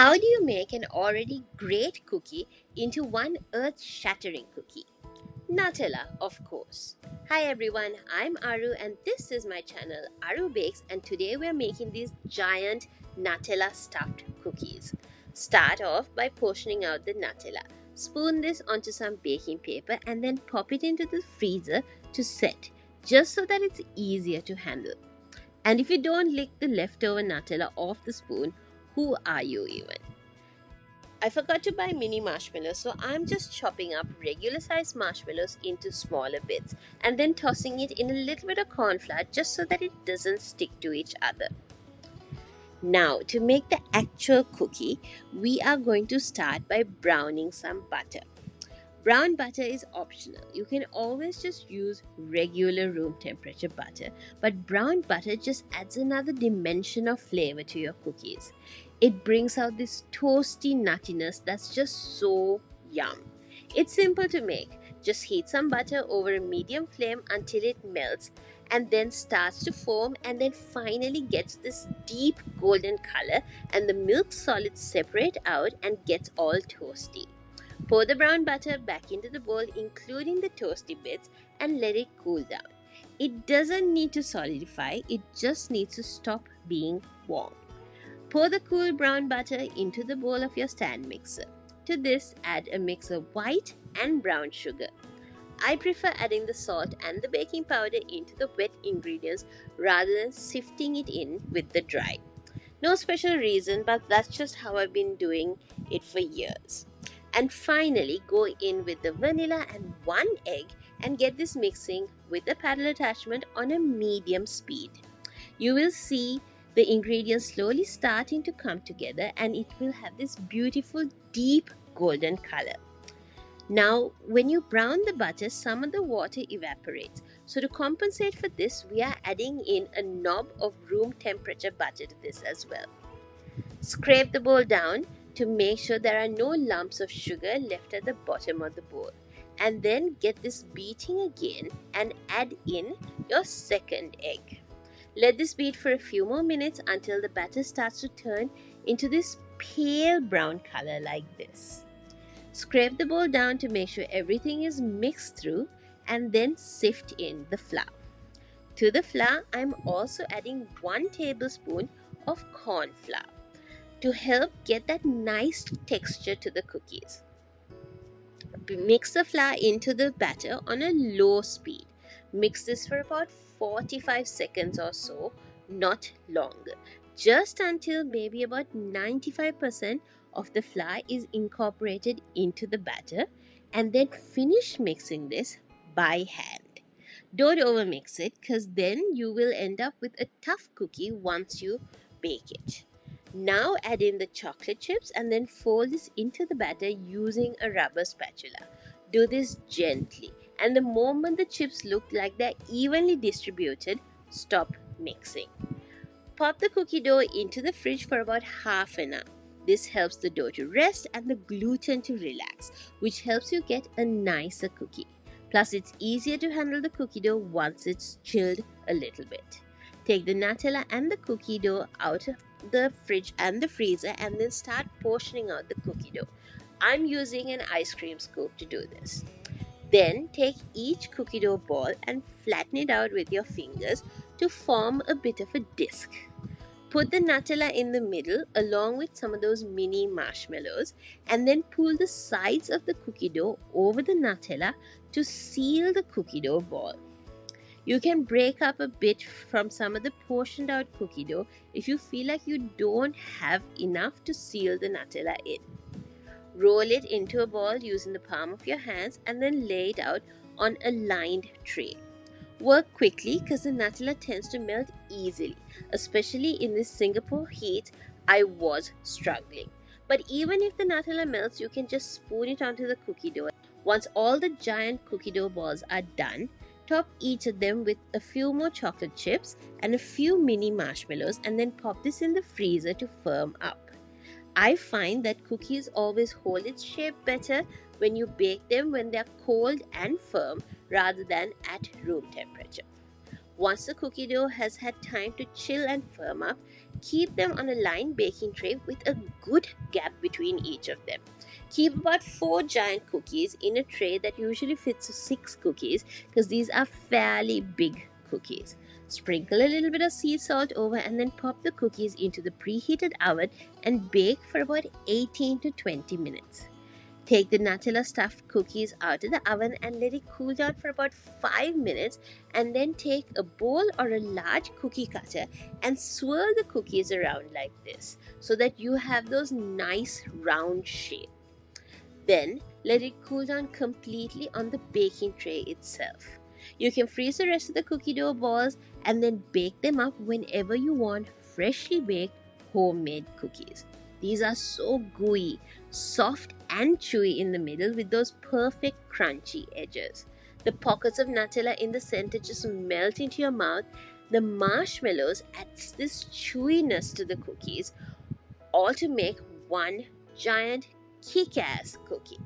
How do you make an already great cookie into one earth-shattering cookie? Nutella, of course. Hi everyone, I'm Aru and this is my channel Arubakes, and today we're making these giant Nutella stuffed cookies. Start off by portioning out the Nutella. Spoon this onto some baking paper and then pop it into the freezer to set, just so that it's easier to handle. And if you don't lick the leftover Nutella off the spoon, who are you even? I forgot to buy mini marshmallows, so I'm just chopping up regular sized marshmallows into smaller bits and then tossing it in a little bit of corn flour just so that it doesn't stick to each other. Now, to make the actual cookie, we are going to start by browning some butter. Brown butter is optional. You can always just use regular room temperature butter, but brown butter just adds another dimension of flavor to your cookies. It brings out this toasty nuttiness that's just so yum. It's simple to make. Just heat some butter over a medium flame until it melts and then starts to foam and then finally gets this deep golden color, and the milk solids separate out and gets all toasty. Pour the brown butter back into the bowl, including the toasty bits, and let it cool down. It doesn't need to solidify, it just needs to stop being warm. Pour the cool brown butter into the bowl of your stand mixer. To this, add a mix of white and brown sugar. I prefer adding the salt and the baking powder into the wet ingredients rather than sifting it in with the dry. No special reason, but that's just how I've been doing it for years. And finally, go in with the vanilla and 1 egg and get this mixing with the paddle attachment on a medium speed. You will see the ingredients slowly starting to come together and it will have this beautiful deep golden color. Now, when you brown the butter, some of the water evaporates. So to compensate for this, we are adding in a knob of room temperature butter to this as well. Scrape the bowl down to make sure there are no lumps of sugar left at the bottom of the bowl. And then get this beating again and add in your second egg. Let this beat for a few more minutes until the batter starts to turn into this pale brown color like this. Scrape the bowl down to make sure everything is mixed through and then sift in the flour. To the flour, I'm also adding 1 tablespoon of corn flour to help get that nice texture to the cookies. Mix the flour into the batter on a low speed. Mix this for about 45 seconds or so, not longer. Just until maybe about 95% of the flour is incorporated into the batter, and then finish mixing this by hand. Don't overmix it because then you will end up with a tough cookie once you bake it. Now add in the chocolate chips and then fold this into the batter using a rubber spatula. Do this gently, and the moment the chips look like they're evenly distributed, stop mixing. Pop the cookie dough into the fridge for about half an hour. This helps the dough to rest and the gluten to relax, which helps you get a nicer cookie. Plus, it's easier to handle the cookie dough once it's chilled a little bit. Take the Nutella and the cookie dough out of the fridge and the freezer and then start portioning out the cookie dough. I'm using an ice cream scoop to do this. Then take each cookie dough ball and flatten it out with your fingers to form a bit of a disc. Put the Nutella in the middle along with some of those mini marshmallows and then pull the sides of the cookie dough over the Nutella to seal the cookie dough ball. You can break up a bit from some of the portioned out cookie dough if you feel like you don't have enough to seal the Nutella in. Roll it into a ball using the palm of your hands and then lay it out on a lined tray. Work quickly because the Nutella tends to melt easily, especially in this Singapore heat. I was struggling. But even if the Nutella melts, you can just spoon it onto the cookie dough. Once all the giant cookie dough balls are done, top each of them with a few more chocolate chips and a few mini marshmallows and then pop this in the freezer to firm up. I find that cookies always hold its shape better when you bake them when they're cold and firm rather than at room temperature. Once the cookie dough has had time to chill and firm up, Keep them on a lined baking tray with a good gap between each of them. Keep about 4 giant cookies in a tray that usually fits 6 cookies because these are fairly big cookies. Sprinkle a little bit of sea salt over and then pop the cookies into the preheated oven and bake for about 18 to 20 minutes. Take the Nutella stuffed cookies out of the oven and let it cool down for about 5 minutes, and then take a bowl or a large cookie cutter and swirl the cookies around like this so that you have those nice round shapes. Then let it cool down completely on the baking tray itself. You can freeze the rest of the cookie dough balls and then bake them up whenever you want freshly baked homemade cookies. These are so gooey, soft and chewy in the middle with those perfect crunchy edges. The pockets of Nutella in the center just melt into your mouth. The marshmallows adds this chewiness to the cookies, all to make one giant kick-ass cookie.